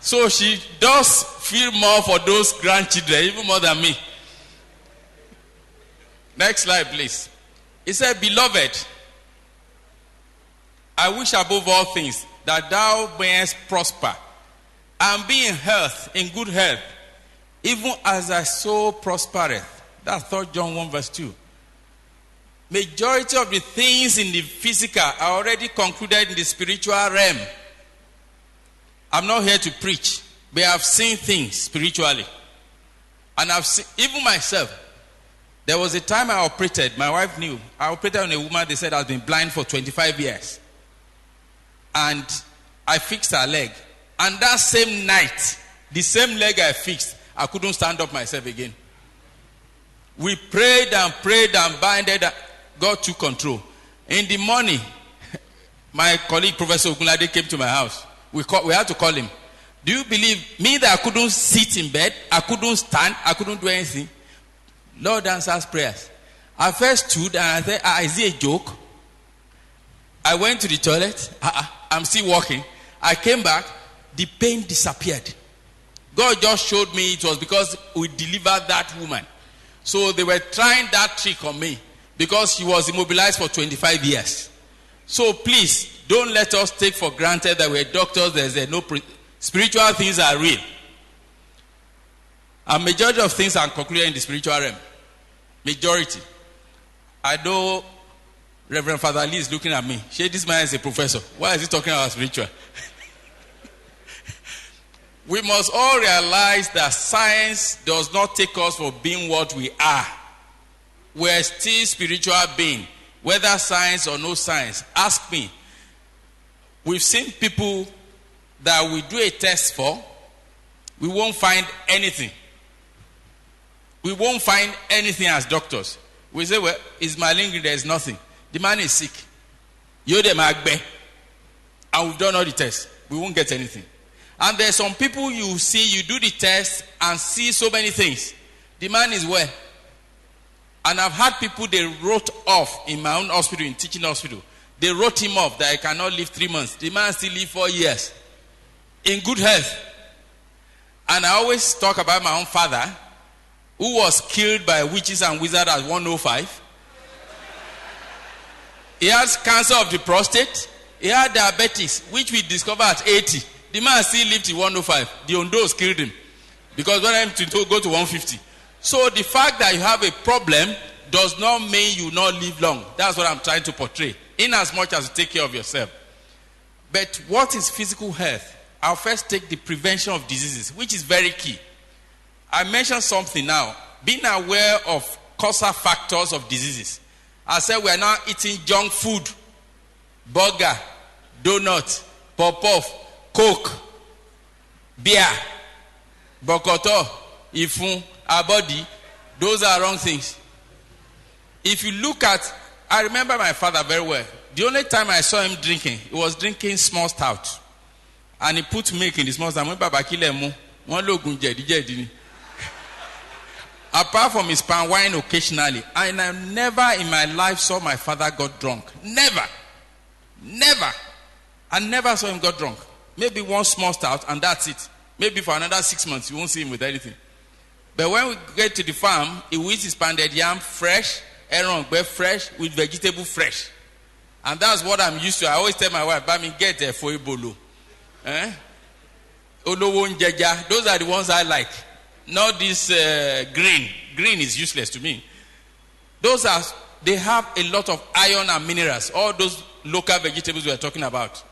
So she does feel more for those grandchildren, even more than me. Next slide, please. He said, Beloved, I wish above all things that thou mayest prosper and be in health, in good health, even as thy soul prospereth. That's 3 John 1 verse 2. Majority of the things in the physical are already concluded in the spiritual realm. I'm not here to preach, but I've seen things spiritually. And I've seen, even myself, there was a time I operated, my wife knew, I operated on a woman, they said has been blind for 25 years. And I fixed her leg. And that same night, the same leg I fixed, I couldn't stand up myself again. We prayed and binded. God took control. In the morning, my colleague, Professor Ogunlade, came to my house. We had to call him. Do you believe me that I couldn't sit in bed? I couldn't stand. I couldn't do anything. Lord answers prayers. I first stood and I said, is it a joke? I went to the toilet. I'm still walking. I came back. The pain disappeared. God just showed me it was because we delivered that woman. So they were trying that trick on me because she was immobilized for 25 years. So please, don't let us take for granted that we're doctors. Spiritual things are real. And majority of things are concluded in the spiritual realm. Majority. I know Reverend Father Lee is looking at me. This man is a professor. Why is he talking about spiritual? We must all realize that science does not take us for being what we are. We're still spiritual beings, whether science or no science. Ask me. We've seen people that we do a test for, we won't find anything. We won't find anything as doctors. We say, well, it's malingering, there's nothing. The man is sick. And we've done all the tests. We won't get anything. And there's some people you see, you do the test and see so many things. The man is well. And I've had people they wrote off in my own hospital, in teaching hospital. They wrote him off that he cannot live 3 months. The man still live 4 years. In good health. And I always talk about my own father, who was killed by witches and wizards at 105. He has cancer of the prostate. He had diabetes, which we discovered at 80. The man still lived to 105. The Ondos killed him. Because when I'm to go to 150. So the fact that you have a problem does not mean you not live long. That's what I'm trying to portray. In as much as you take care of yourself. But what is physical health? I'll first take the prevention of diseases, which is very key. I mentioned something now. Being aware of causal factors of diseases. I said we are now eating junk food. Burger, donut, pop-off, Coke, beer, bokoto, ifun, abodi. Those are wrong things. If you look at, I remember my father very well. The only time I saw him drinking, he was drinking small stout. And he put milk in the small stout. Apart from his palm wine occasionally, and I never in my life saw my father got drunk. Never. I never saw him got drunk. Maybe one small stout and that's it. Maybe for another 6 months you won't see him with anything. But when we get to the farm, he will eat his pounded yam fresh, erongbe fresh, with vegetable fresh. And that's what I'm used to. I always tell my wife, "Bami, get there for ibolo." Olowo njeja. Those are the ones I like. Not this green. Green is useless to me. They have a lot of iron and minerals. All those local vegetables we are talking about.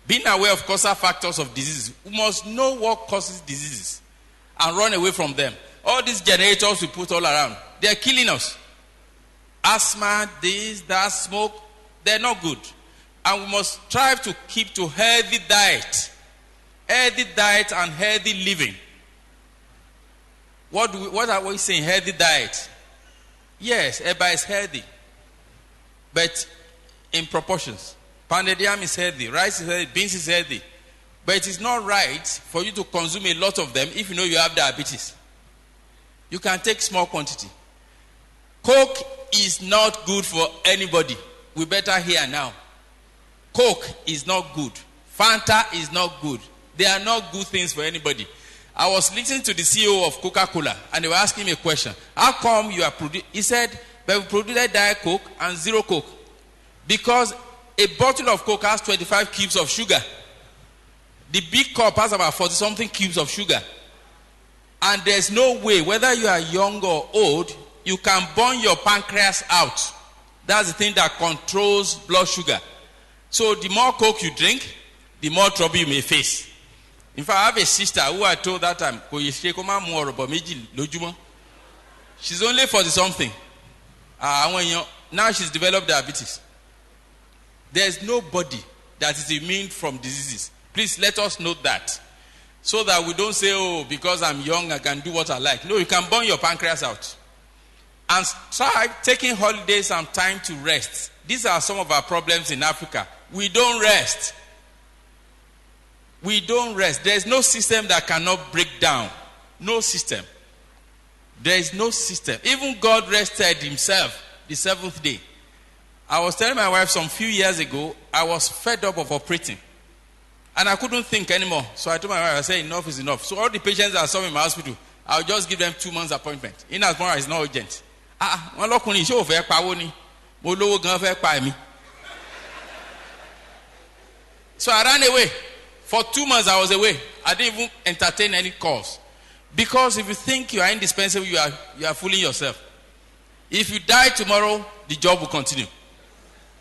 Being aware of causal factors of diseases. We must know what causes diseases and run away from them. All these generators we put all around, they are killing us. Asthma, this, that, smoke, they're not good. And we must strive to keep to healthy diet. Healthy diet and healthy living. What are we saying? Healthy diet. Yes, everybody is healthy. But in proportions. Pounded yam is healthy, rice is healthy, beans is healthy. But it is not right for you to consume a lot of them if you know you have diabetes. You can take small quantity. Coke is not good for anybody. We better hear now. Coke is not good. Fanta is not good. They are not good things for anybody. I was listening to the CEO of Coca-Cola and they were asking me a question. How come you are producing? He said, but we produce Diet Coke and Zero Coke. Because a bottle of Coke has 25 cubes of sugar. The big cup has about 40-something cubes of sugar. And there's no way, whether you are young or old, you can burn your pancreas out. That's the thing that controls blood sugar. So the more Coke you drink, the more trouble you may face. In fact, I have a sister who I told that time, she's only 40-something. Now she's developed diabetes. There's nobody that is immune from diseases. Please let us note that. So that we don't say, oh, because I'm young, I can do what I like. No, you can burn your pancreas out. And try taking holidays and time to rest. These are some of our problems in Africa. We don't rest. We don't rest. There is no system that cannot break down. No system. There is no system. Even God rested himself the seventh day. I was telling my wife some few years ago, I was fed up of operating. And I couldn't think anymore. So I told my wife, I said, enough is enough. So all the patients that I saw in my hospital, I'll just give them 2 months appointment. In as much as it's not urgent. So I ran away. For 2 months I was away. I didn't even entertain any calls. Because if you think you are indispensable, you are fooling yourself. If you die tomorrow, the job will continue.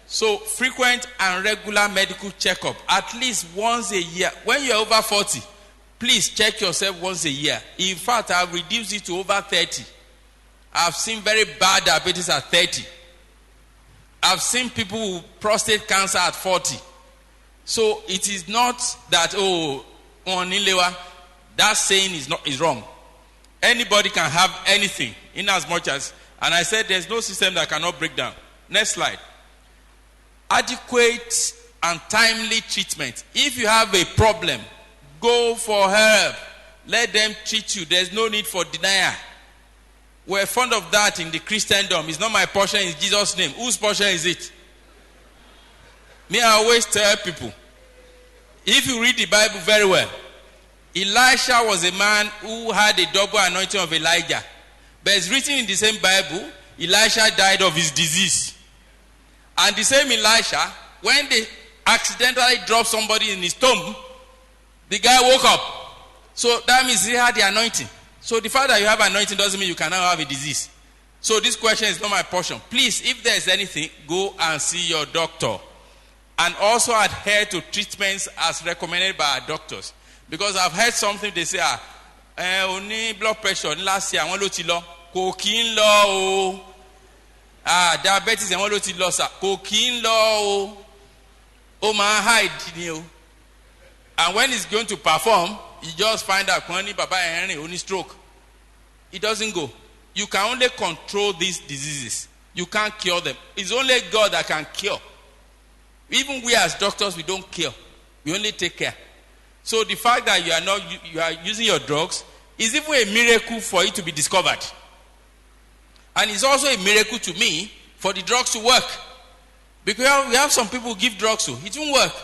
So frequent and regular medical checkup, at least once a year. When you are over 40, please check yourself once a year. In fact, I've reduced it to over 30. I've seen very bad diabetes at 30. I've seen people with prostate cancer at 40. So it is not that, that saying is wrong. Anybody can have anything in as much as, and I said there's no system that cannot break down. Next slide. Adequate and timely treatment. If you have a problem, go for help. Let them treat you. There's no need for denial. We're fond of that in the Christendom. It's not my portion, it's Jesus' name. Whose portion is it? Me, I always tell people, if you read the Bible very well, Elisha was a man who had a double anointing of Elijah. But it's written in the same Bible, Elisha died of his disease. And the same Elisha, when they accidentally dropped somebody in his tomb, the guy woke up. So that means he had the anointing. So the fact that you have anointing doesn't mean you cannot have a disease. So this question is not my portion. Please, if there is anything, go and see your doctor. And also adhere to treatments as recommended by our doctors. Because I've heard something they say, only blood pressure last year, cocaine law, diabetes, cocaine law, my height. And when it's going to perform, you just find out only stroke. It doesn't go. You can only control these diseases. You can't cure them. It's only God that can cure. Even we as doctors, we don't cure. We only take care. So the fact that you are using your drugs is even a miracle for it to be discovered. And it's also a miracle to me for the drugs to work. Because we have some people who give drugs to, it won't work.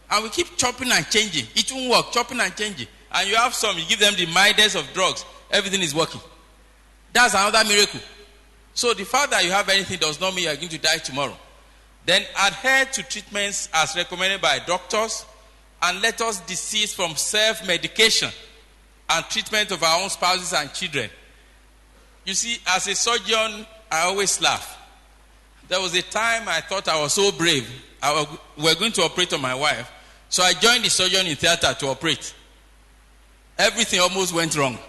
And we keep chopping and changing. It won't work, chopping and changing. And you have some, you give them the mildest of drugs, everything is working. That's another miracle. So the fact that you have anything does not mean you are going to die tomorrow. Then adhere to treatments as recommended by doctors, and let us desist from self-medication and treatment of our own spouses and children. You see, as a surgeon, I always laugh. There was a time I thought I was so brave. We were going to operate on my wife. So I joined the surgeon in theater to operate. Everything almost went wrong.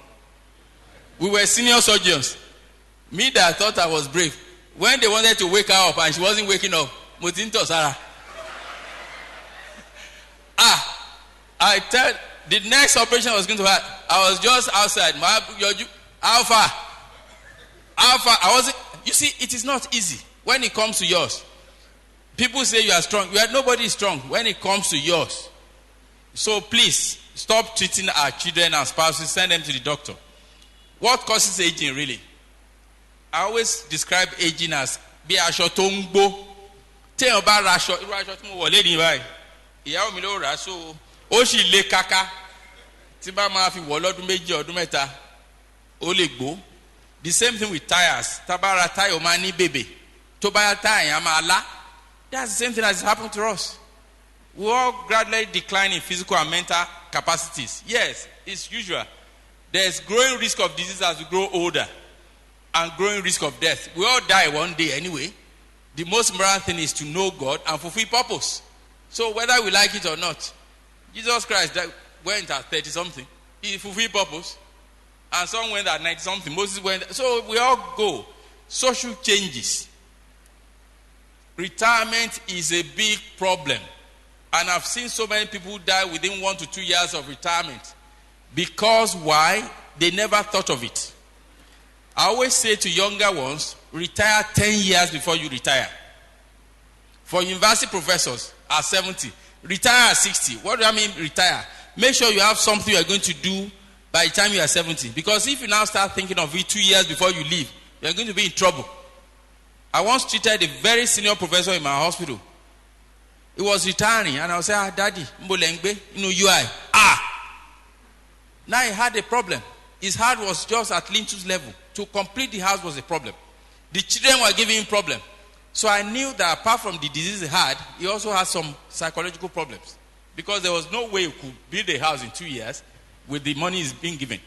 We were senior surgeons. Me that I thought I was brave. When they wanted to wake her up and she wasn't waking up, Mutinto Sarah. I tell the next operation I was going to have, I was just outside. How far? I wasn't. You see, it is not easy when it comes to yours. People say you are strong. Nobody is strong when it comes to yours. So please stop treating our children and spouses. Send them to the doctor. What causes aging really? I always describe aging as be a shotongbo. téèyàn bá ra aṣọ irú aṣọ tí mo wọ̀ lẹ́yìn báyìí ìyàwó mi ló rà á so ó sì lé káká tí bá máa fi wọ̀ lọ́dún méjì ọdún mẹ́ta ó lè gbó. The same thing with tires. Tá bá ra táyà ó máa ní bèbè tó bá yá táyà yẹn á máa lá. That's the same thing that has happened to us. We all gradually decline in physical and mental capacities. Yes, it's usual. There's growing risk of disease as we grow older and growing risk of death. We all die one day anyway. The most important thing is to know God and fulfill purpose. So whether we like it or not, Jesus Christ went at 30-something. He fulfilled purpose. And some went at 90-something. Moses went. So we all go. Social changes. Retirement is a big problem. And I've seen so many people die within 1 to 2 years of retirement. Because why? They never thought of it. I always say to younger ones, retire 10 years before you retire. For university professors at 70, retire at 60. What do I mean retire? Make sure you have something you are going to do by the time you are 70. Because if you now start thinking of it 2 years before you leave, you are going to be in trouble. I once treated a very senior professor in my hospital. He was retiring and I was saying, Daddy, Mbolengbe, UI. Now he had a problem. His heart was just at Lynch's level. To complete the house was a problem. The children were giving him problem. So I knew that apart from the disease he had, he also had some psychological problems. Because there was no way he could build a house in 2 years with the money he's being given.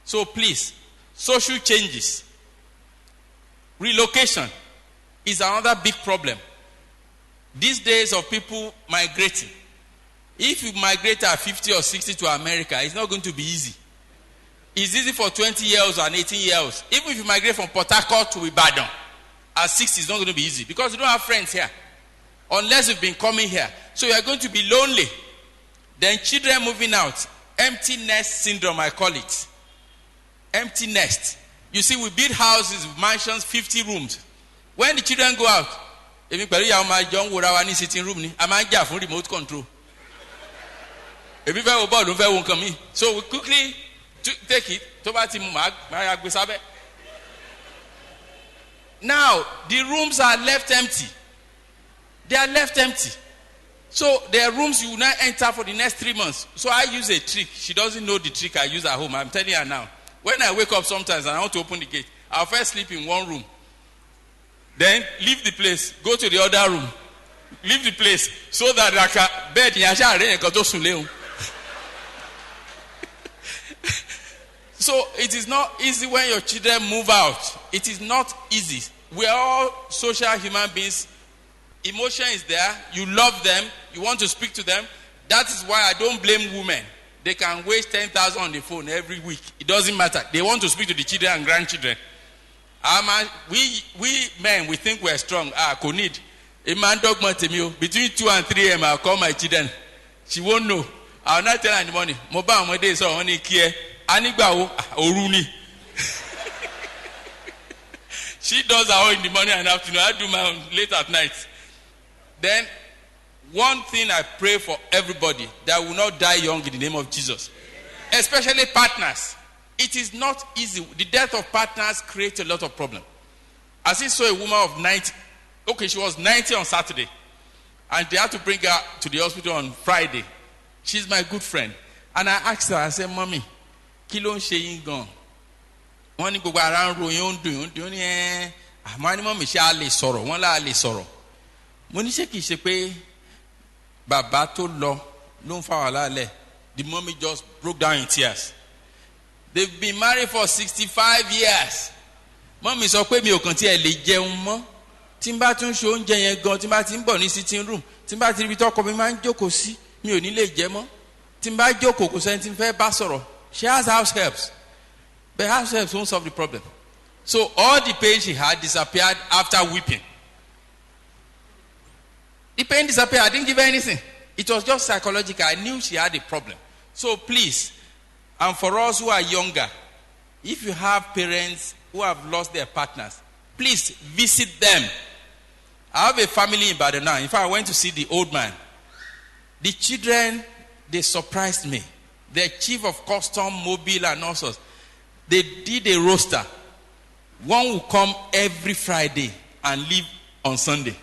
So please, social changes. Relocation is another big problem. These days of people migrating. If you migrate at 50 or 60 to America, it's not going to be easy. It's easy for 20-year-olds and 18-year-olds. Even if you migrate from Port Harcourt to Ibadan, at 60 it's not going to be easy because you don't have friends here. Unless you've been coming here. So you are going to be lonely. Then children moving out. Empty nest syndrome, I call it. Empty nest. You see, we build houses, mansions, 50 rooms. When the children go out, sitting room, I'm remote control. So we quickly take it. Now, the rooms are left empty. They are left empty. So, there are rooms you will not enter for the next 3 months. So, I use a trick. She doesn't know the trick I use at home. I'm telling her now. When I wake up sometimes and I want to open the gate, I'll first sleep in one room. Then, leave the place. Go to the other room. Leave the place. So that I can bed. So, it is not easy when your children move out. It is not easy. We are all social human beings. Emotion is there. You love them. You want to speak to them. That is why I don't blame women. They can waste 10,000 on the phone every week. It doesn't matter. They want to speak to the children and grandchildren. We men, we think we're strong. Konid. A man dogma to me. Between 2 and 3 a.m. I'll call my children. She won't know. I'll not tell her in the morning. Mobile my days on only care. Anigba Oruni. She does her own in the morning and afternoon. I do my own late at night. Then, one thing I pray for everybody, that will not die young in the name of Jesus. Especially partners. It is not easy. The death of partners creates a lot of problems. I saw a woman of 90. Okay, she was 90 on Saturday. And they had to bring her to the hospital on Friday. She's my good friend. And I asked her, I said, Mommy, kí ló ń ṣe yín gan? Wọ́n ní gbogbo ara ń ro yín ó ń dùn ó ní àmọ́ ní mọ́mí ṣe á lè sọ̀rọ̀ wọ́n lá lè sọ̀rọ̀. Mo ní ṣé kìí ṣe pé bàbá tó lọ ló ń fa wàhálà lẹ̀. The mommy just broke down in tears. They've been married for 65 years. Mommy sọ pé mi ò kàn tí ẹ lè jẹun mọ́. Tí n bá tún ṣe oúnjẹ yẹn gan, tí n bá ti ń bọ̀ ní sitting room, tí n bá ti rí ibi tọ́kọ mi máa ń jókòó sí, mi ò ní lè jẹ mọ́. Tí n bá jókòó kò sẹ́ni tí n fẹ́ bá sọ̀rọ̀. She has house helps. But house helps won't solve the problem. So all the pain she had disappeared after weeping. The pain disappeared. I didn't give her anything. It was just psychological. I knew she had a problem. So please, and for us who are younger, if you have parents who have lost their partners, please visit them. I have a family in Ibadan now. In fact, I went to see the old man. The children, they surprised me. The chief of custom, mobile, and all sorts. They did a roster. One will come every Friday and leave on Sunday.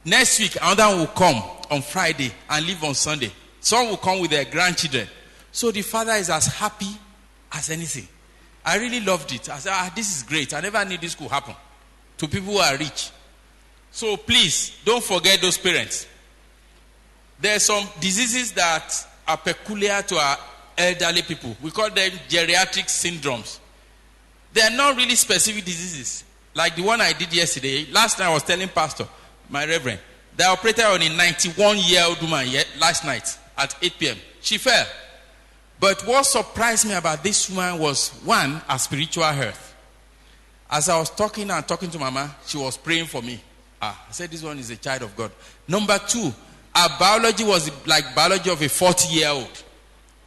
Next week, another one will come on Friday and leave on Sunday. Some will come with their grandchildren. So the father is as happy as anything. I really loved it. I said, this is great. I never knew this could happen to people who are rich. So please, don't forget those parents. There are some diseases that are peculiar to our elderly people. We call them geriatric syndromes. They are not really specific diseases. Like the one I did yesterday. Last night I was telling Pastor, my reverend, they operated on a 91-year-old woman last night at 8 p.m. She fell. But what surprised me about this woman was, one, her spiritual health. As I was talking to Mama, she was praying for me. I said, this one is a child of God. Number two, her biology was like biology of a 40-year-old.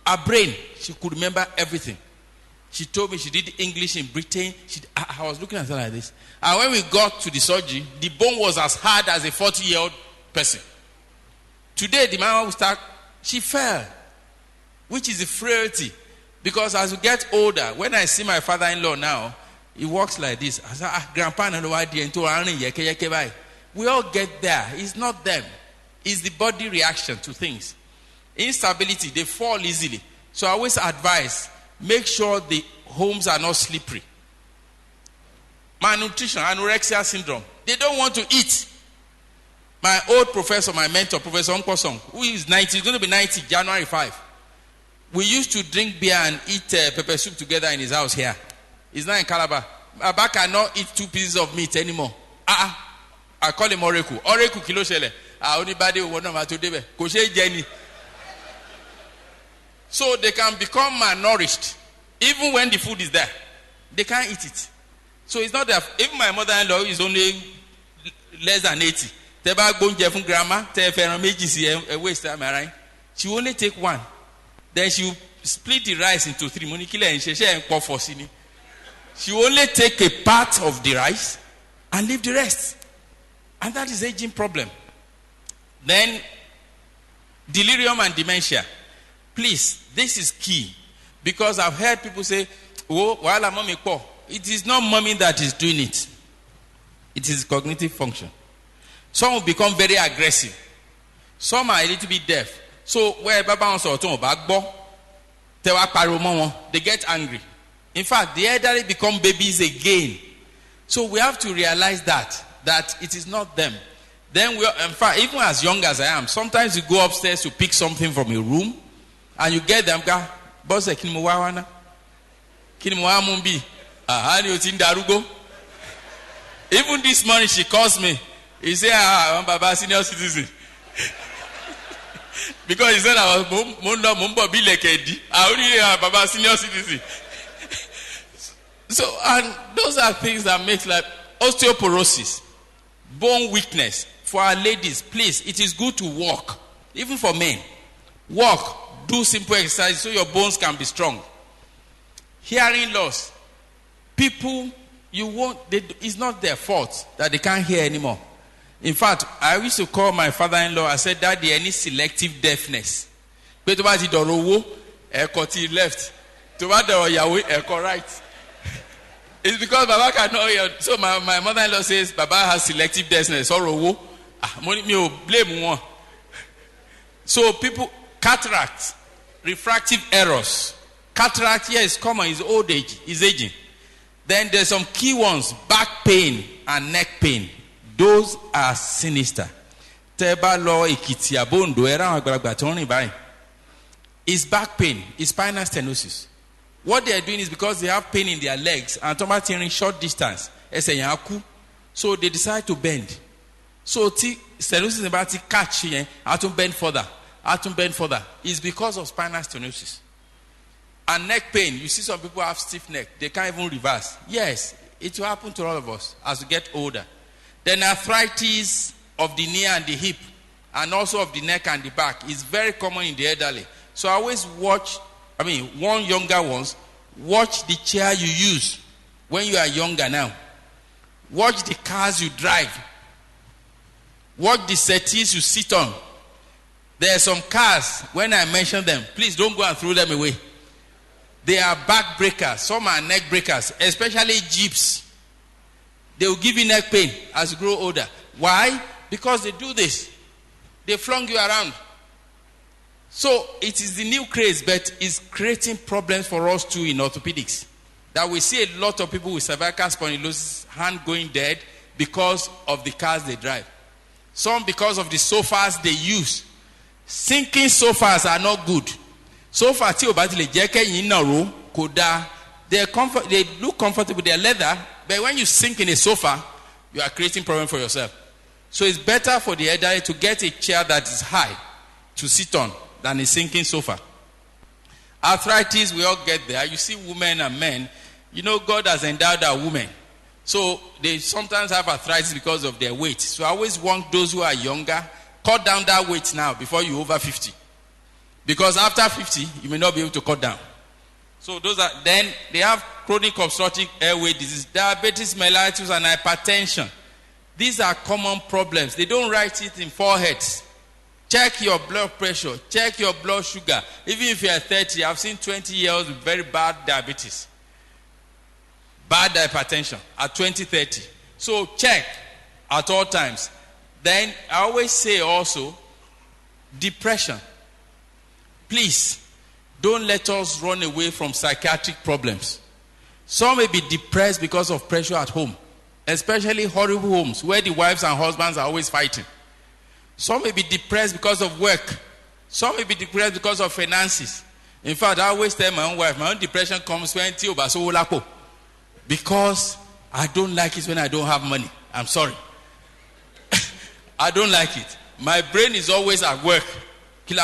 Her brain, she could remember everything. She told me she did English in Britain. I was looking at her like this. And when we got to the surgery, the bone was as hard as a 40-year-old person. Today, the mama will start, she fell, which is a frailty. Because as we get older, when I see my father-in-law now, he walks like this. I say, Grandpa, we all get there. It's not them. It's the body reaction to things. Instability, they fall easily. So I always advise, make sure the homes are not slippery. Malnutrition, anorexia syndrome. They don't want to eat. My old professor, my mentor, Professor Nkosong, who is 90, he's going to be 90, January 5. We used to drink beer and eat pepper soup together in his house here. He's not in Calabar. Baba cannot eat 2 pieces of meat anymore. I call him Oreku. Oreku kilo shele. Anybody who want to do it. So they can become malnourished. Even when the food is there, they can't eat it. So it's not that, even my mother-in-law is only less than 80. She will only take one. Then she will split the rice into 3. She will only take a part of the rice and leave the rest. And that is aging problem. Then, delirium and dementia. Please, this is key. Because I've heard people say, while I'm mommy poor. It is not mommy that is doing it. It is cognitive function. Some will become very aggressive. Some are a little bit deaf. So where Baba wants to they get angry. In fact, the elderly become babies again. So we have to realize that it is not them. Then in fact, even as young as I am, sometimes you go upstairs to pick something from a room, and you get them, boss, even this morning she calls me. He said, I'm Baba senior citizen. Because he said I was Baba senior citizen. So, and those are things that make like osteoporosis, bone weakness. For our ladies, please, it is good to walk. Even for men. Walk, do simple exercise so your bones can be strong. Hearing loss. People, it's not their fault that they can't hear anymore. In fact, I used to call my father-in-law. I said, Daddy, any selective deafness? Left. Right. It's because Baba cannot hear. So my mother-in-law says, Baba has selective deafness. Or blame one. So people, cataract, refractive errors. Cataract here is common, is old age, is aging. Then there's some key ones, back pain and neck pain. Those are sinister. It's back pain, it's spinal stenosis. What they are doing is because they have pain in their legs and in short distance. So they decide to bend. So stenosis is about to catch here and to bend further. It's because of spinal stenosis. And neck pain, you see some people have stiff neck. They can't even reverse. Yes, it will happen to all of us as we get older. Then arthritis of the knee and the hip, and also of the neck and the back, is very common in the elderly. So I always warn younger ones, watch the chair you use when you are younger now. Watch the cars you drive. Watch the settees you sit on. There are some cars, when I mention them, please don't go and throw them away. They are back breakers. Some are neck breakers, especially Jeeps. They will give you neck pain as you grow older. Why? because they do this. They flung you around. So it is the new craze, but it's creating problems for us too in orthopedics. That we see a lot of people with cervical spondylosis, hand going dead because of the cars they drive. Some because of the sofas they use. Sinking sofas are not good. Sofa tí o bá ti lè jẹ́ kẹ́yìn nàró kò dáa. They look comfortable, they're leather, but when you sink in a sofa, you are creating problem for yourself. So it's better for the elderly to get a chair that is high to sit on than a sinking sofa. Arthritis, we all get there. You see women and men, you know God has endowed our women. So they sometimes have arthritis because of their weight. So I always want those who are younger, cut down that weight now before you're over 50. Because after 50, you may not be able to cut down. So then they have chronic obstructive airway disease, diabetes mellitus, and hypertension. These are common problems. They don't write it in foreheads. Check your blood pressure. Check your blood sugar. Even if you are 30, I've seen 20-year-olds with very bad diabetes. Bad hypertension at 20, 30. So check at all times. Then I always say also, depression. Please, don't let us run away from psychiatric problems. Some may be depressed because of pressure at home, especially horrible homes where the wives and husbands are always fighting. Some may be depressed because of work. Some may be depressed because of finances. In fact, I always tell my own wife, my own depression comes when because I don't like it when I don't have money. I'm sorry. I don't like it. My brain is always at work. So you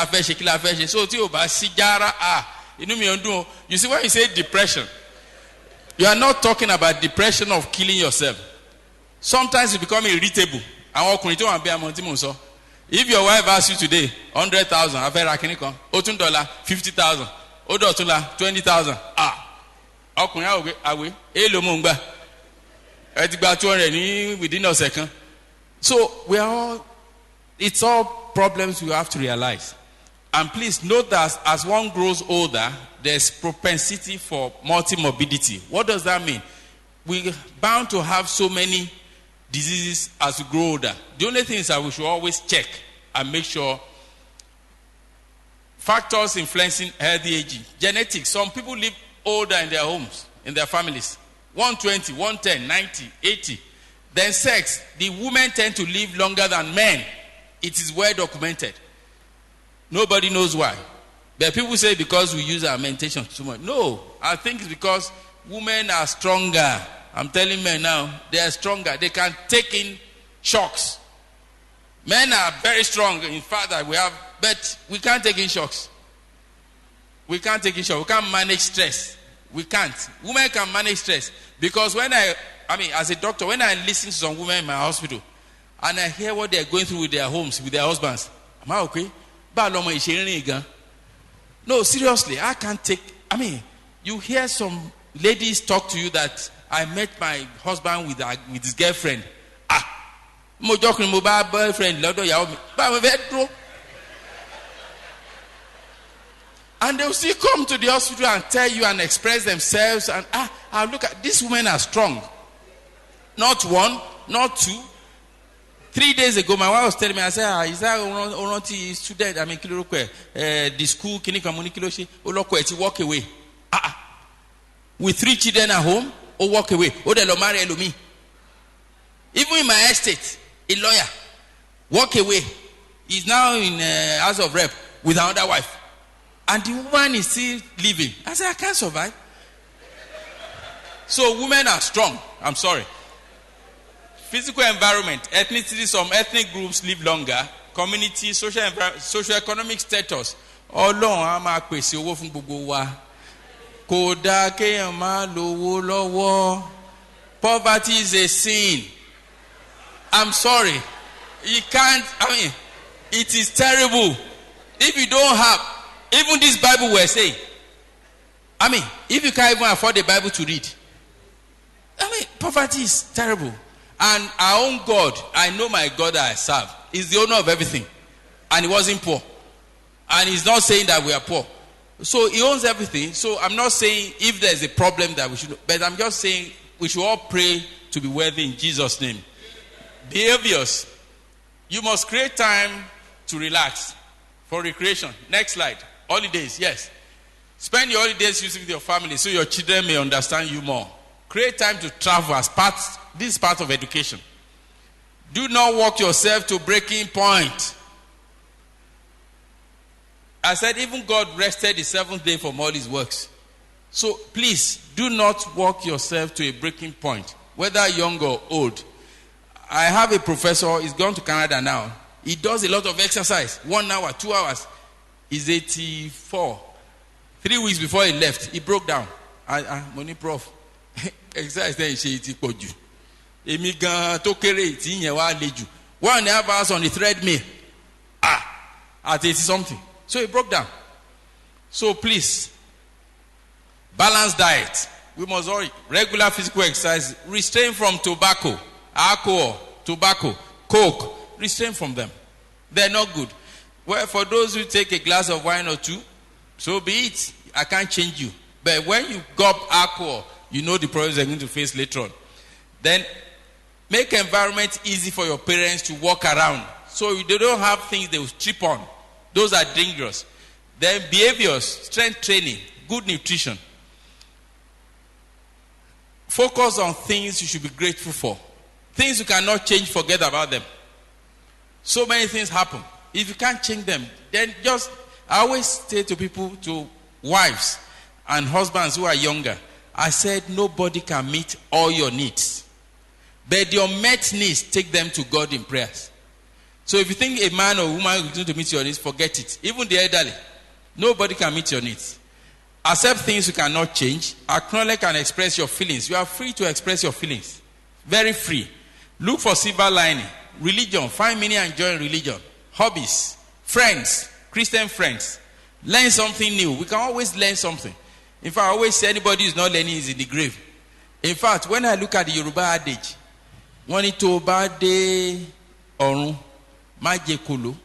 see, when you say depression, you are not talking about depression of killing yourself. Sometimes you become irritable. If your wife asks you today, 100,000, $50,000, $20,000, 20,000, within a second. So it's all problems we have to realize. And please note that as one grows older, there's propensity for multimorbidity. What does that mean? We're bound to have so many diseases as we grow older. The only thing is that we should always check and make sure factors influencing healthy aging. Genetics. Some people live older in their homes, in their families. 120, 110, 90, 80. Then sex. The women tend to live longer than men. It is well documented. Nobody knows why. But people say because we use our meditation too much. No, I think it's because women are stronger. I'm telling men now, they are stronger. They can take in shocks. Men are very strong. In fact, but we can't take in shocks. We can't take in shocks. We can't manage stress. We can't. Women can manage stress. Because as a doctor, when I listen to some women in my hospital, and I hear what they're going through with their homes, with their husbands, am I okay? No, seriously, I can't take. You hear some ladies talk to you that I met my husband with his girlfriend. Boyfriend, and they'll still come to the hospital and tell you and express themselves. And I look at these women are strong. Not one, not two. 3 days ago, my wife was telling me, I said, is that only student? The school, walk away. With 3 children at home, walk away. Even in my estate, a lawyer, walk away. He's now in House of Rep with another wife. And the woman is still living. I said, I can't survive. So women are strong. I'm sorry. Physical environment, ethnicity, some ethnic groups live longer. Community, socio-economic status. Poverty is a sin. I'm sorry. You can't, it is terrible. If you don't have, even this Bible we're saying, if you can't even afford the Bible to read, poverty is terrible. And our own God, I know my God that I serve, is the owner of everything. And he wasn't poor. And he's not saying that we are poor. So he owns everything. So I'm not saying if there's a problem that we should, but I'm just saying we should all pray to be worthy in Jesus' name. Behaviors. You must create time to relax for recreation. Next slide. Holidays, yes. Spend your holidays using with your family so your children may understand you more. Create time to travel as this is part of education. Do not walk yourself to breaking point. I said even God rested the seventh day from all his works. So please, do not walk yourself to a breaking point, whether young or old. I have a professor, he's gone to Canada now. He does a lot of exercise, 1 hour, 2 hours. He's 84. 3 weeks before he left, he broke down. Money prof. Exercise then she poju. Emi gan to kere ti yen wa leju. 1.5 hours on the treadmill. At 80 something. So he broke down. So please, balanced diet. We must all regular physical exercise. Restrain from tobacco, alcohol, tobacco, coke. Restrain from them. They're not good. Well, for those who take a glass of wine or two, so be it. I can't change you. But when you gulp alcohol, you know the problems you're going to face later on. Then make environment easy for your parents to walk around. So they don't have things they will trip on. Those are dangerous. Then behaviors, strength training, good nutrition. Focus on things you should be grateful for. Things you cannot change, forget about them. So many things happen. If you can't change them, then I always say to people, to wives and husbands who are younger, I said nobody can meet all your needs. But your met needs, take them to God in prayers. So if you think a man or woman is going to meet your needs, forget it. Even the elderly, nobody can meet your needs. Accept things you cannot change. Acknowledge and express your feelings. You are free to express your feelings. Very free. Look for silver lining. Religion. Find meaning and joy in religion. Hobbies. Friends. Christian friends. Learn something new. We can always learn something. In fact, I always say anybody who is not learning is in the grave. In fact, when I look at the Yoruba adage, when it oba de orun, ma je kolo,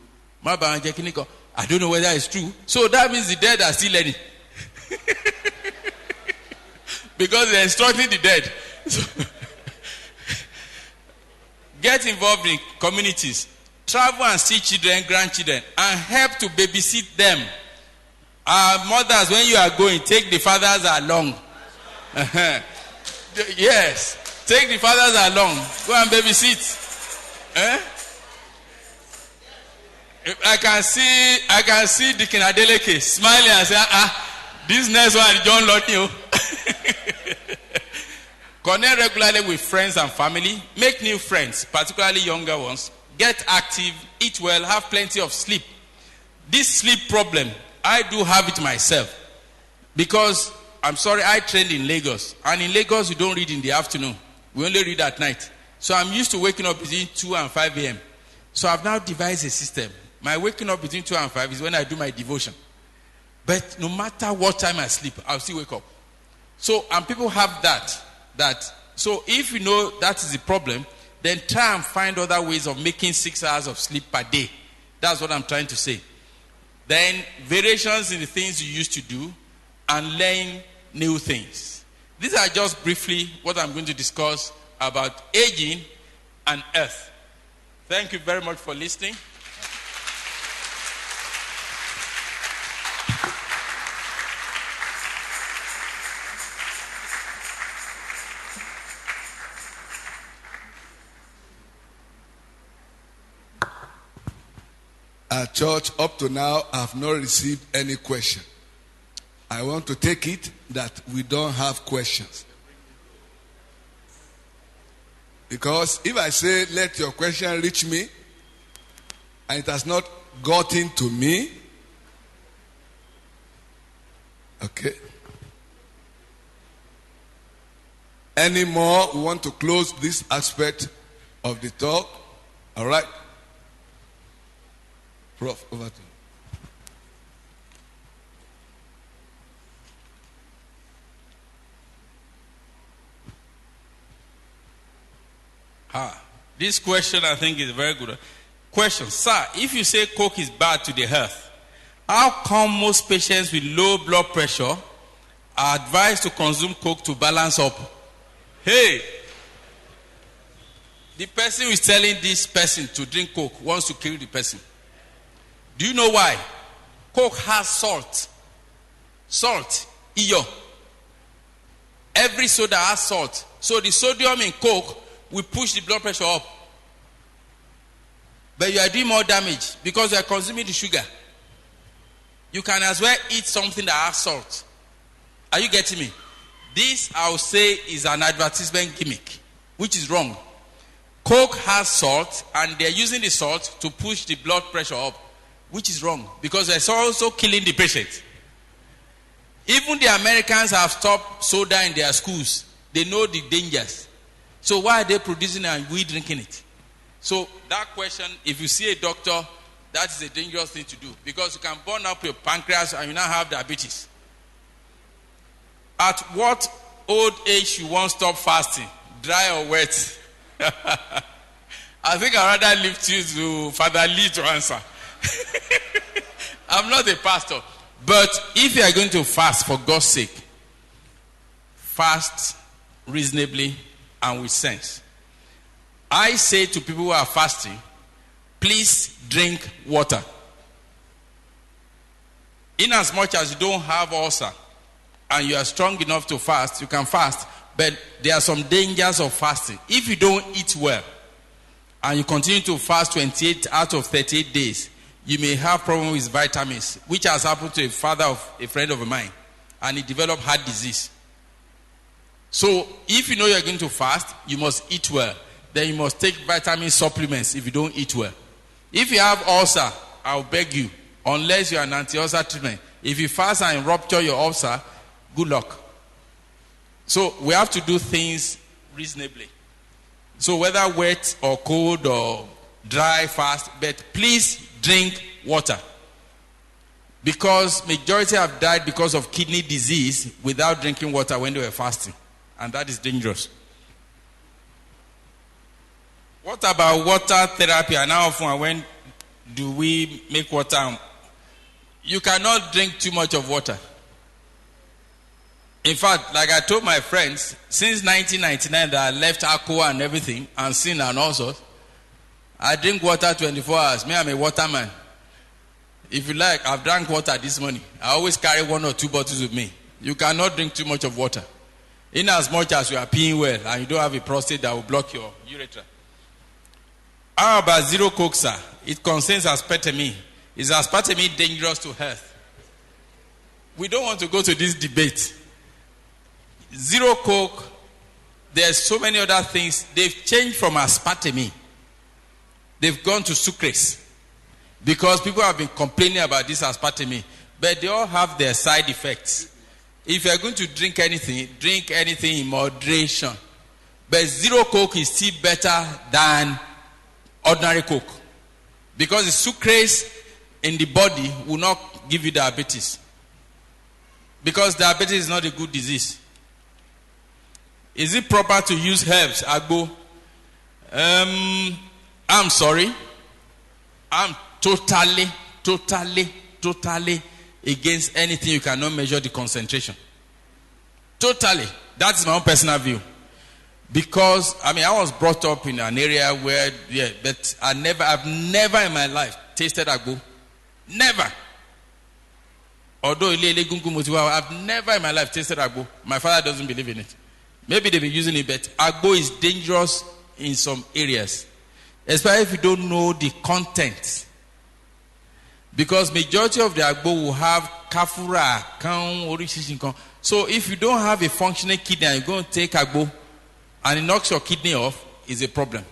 ma ba je kiniko, I don't know whether it's true. So that means the dead are still learning. Because they're instructing the dead. So get involved in communities. Travel and see children, grandchildren, and help to babysit them. Mothers, when you are going, take the fathers along. Yes, take the fathers along. Go and babysit. I can see Deacon Adeleke smiling and say, this next one is John Lotney. Connect regularly with friends and family. Make new friends, particularly younger ones. Get active, eat well, have plenty of sleep. This sleep problem, I do have it myself. Because, I'm sorry, I trained in Lagos. And in Lagos, you don't read in the afternoon. We only read at night. So I'm used to waking up between 2 and 5 a.m. So I've now devised a system. My waking up between 2 and 5 is when I do my devotion. But no matter what time I sleep, I'll still wake up. So, and people have that. So if you know that is the problem, then try and find other ways of making 6 hours of sleep per day. That's what I'm trying to say. Then variations in the things you used to do and learn new things. These are just briefly what I'm going to discuss about aging and health. Thank you very much for listening. At church, up to now, I have not received any question. I want to take it that we don't have questions. Because if I say, let your question reach me, and it has not gotten to me, okay. Anymore, we want to close this aspect of the talk. All right. Prof, over to you. This question I think is very good. Question, sir, if you say Coke is bad to the health, how come most patients with low blood pressure are advised to consume Coke to balance up? Hey! The person who is telling this person to drink Coke wants to kill the person. Do you know why? Coke has salt. Salt. Iyo. Every soda has salt. So the sodium in Coke will push the blood pressure up. But you are doing more damage because you are consuming the sugar. You can as well eat something that has salt. Are you getting me? This, I would say, is an advertisement gimmick, which is wrong. Coke has salt, and they're using the salt to push the blood pressure up, which is wrong because it's also killing the patient. Even the Americans have stopped soda in their schools. They know the dangers. So why are they producing it and we drinking it? So that question, if you see a doctor, that is a dangerous thing to do because you can burn up your pancreas and you now have diabetes. At what old age you won't stop fasting, dry or wet? I think I'd rather leave you to Father Lee to answer. I'm not a pastor. But if you are going to fast for God's sake, fast reasonably and with sense. I say to people who are fasting, please drink water. In as much as you don't have ulcer and you are strong enough to fast, you can fast. But there are some dangers of fasting. If you don't eat well and you continue to fast 28 out of 38 days, you may have problems with vitamins, which has happened to a father of a friend of mine, and he developed heart disease. So if you know you're going to fast, you must eat well. Then you must take vitamin supplements if you don't eat well. If you have ulcer, I'll beg you, unless you're an anti-ulcer treatment, if you fast and rupture your ulcer, good luck. So we have to do things reasonably. So whether wet or cold or dry, fast, but please drink water. Because majority have died because of kidney disease without drinking water when they were fasting. And that is dangerous. What about water therapy? And how often and when do we make water? You cannot drink too much of water. In fact, like I told my friends, since 1999 that I left alcohol and everything, and sin and all sorts, I drink water 24 hours. Me, I'm a waterman. If you like, I've drank water this morning. I always carry 1 or 2 bottles with me. You cannot drink too much of water. In as much as you are peeing well and you don't have a prostate that will block your urethra. How about zero Coke, sir? It contains aspartame. Is aspartame dangerous to health? We don't want to go to this debate. Zero Coke, there's so many other things. They've changed from aspartame. They've gone to sucrase. Because people have been complaining about this aspartame. But they all have their side effects. If you're going to drink anything in moderation. But zero Coke is still better than ordinary Coke. Because the sucrase in the body will not give you diabetes. Because diabetes is not a good disease. Is it proper to use herbs, agbo? I'm sorry. I'm totally against anything you cannot measure the concentration. Totally. That's my own personal view. Because, I was brought up in an area where, but I've never in my life tasted agbo. Never. Although I've never in my life tasted agbo. My father doesn't believe in it. Maybe they've been using it, but agbo is dangerous in some areas. Especially if you don't know the content. Because majority of the agbo will have kafura, so if you don't have a functioning kidney and you're going to take agbo and it knocks your kidney off, is a problem.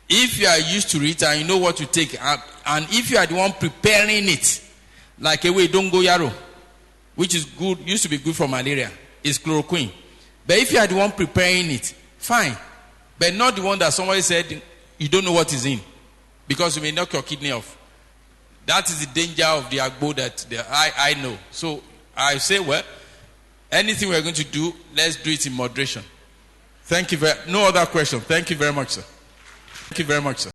If you are used to it and you know what to take, and if you are the one preparing it, like a way don't go yaro, which is good, used to be good for malaria, is chloroquine. But if you are the one preparing it, fine. But not the one that somebody said you don't know what is in, because you may knock your kidney off. That is the danger of the agbo that I know. So I say, well, anything we are going to do, let's do it in moderation. Thank you no other question. Thank you very much, sir. Thank you very much, sir.